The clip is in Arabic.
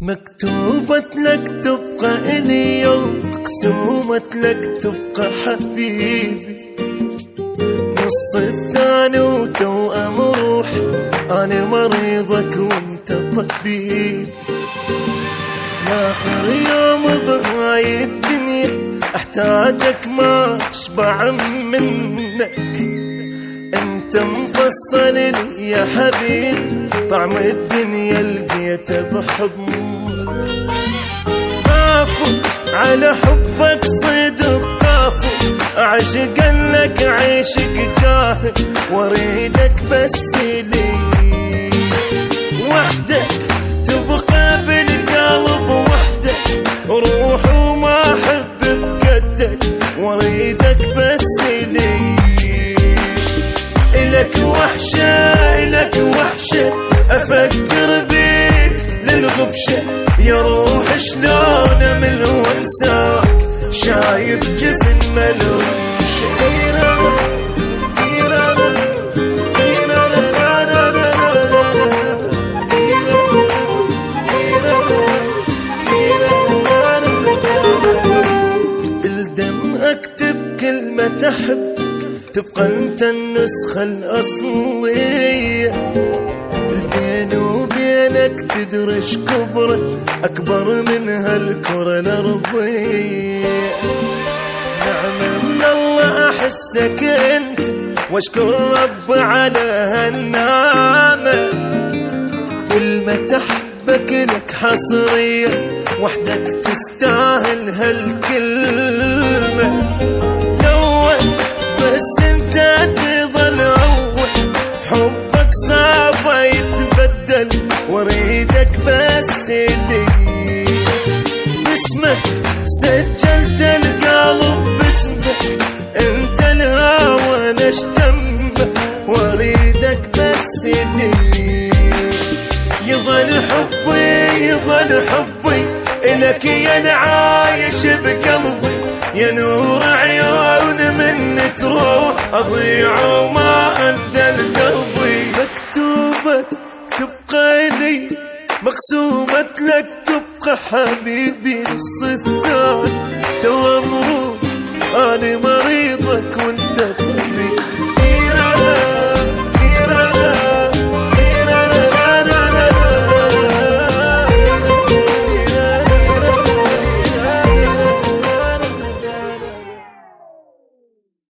مكتوبة لك تبقى إلي يوم، مقسومة لك تبقى حبيبي. نص الثاني وتوأم روح، أنا مريضك وانت طبيب. لآخر يوم بهاي الدنيا أحتاجك ما أشبع منك. انت مفصل لي يا حبيب، طعم الدنيا لقيته بحضنك. كافو على حبك صدق كافو، أعشق لك عيشك جاهل، واريدك بس لي وحدك، تبقى بالقلب وحدك، روح وما أحب بقدك، واريدك بس لي. إلك وحشة إلك وحشة، أفكر بيك للغبشة، يا روح شلون أمل وانساك، شايف جفن ملوشة. الدم أكتب كلمة أحب، تبقى انت النسخة الأصلية. بيني وبينك تدرش كبرة أكبر من هالكرة الأرضية. نعمة من الله أحسك انت، واشكر رب على هالنعمة. كلمة أحبك لك حصرية، وحدك تستاهل هالكلمة. بس انت تظل اول، حبك صعب يتبدل، واريدك بس لي. باسمك سجلت القلب باسمك، انت الهوى نشتمك، واريدك بس لي. يظل حبي يظل حبي إلك يا العايش بقلبي، يا نور عيون من تروح أضيع وما أندل دربي. مكتوبة تبقى لي، مقسومة لك تبقى حبيبي. نص الثاني توأم روح، أنا مريضك وانت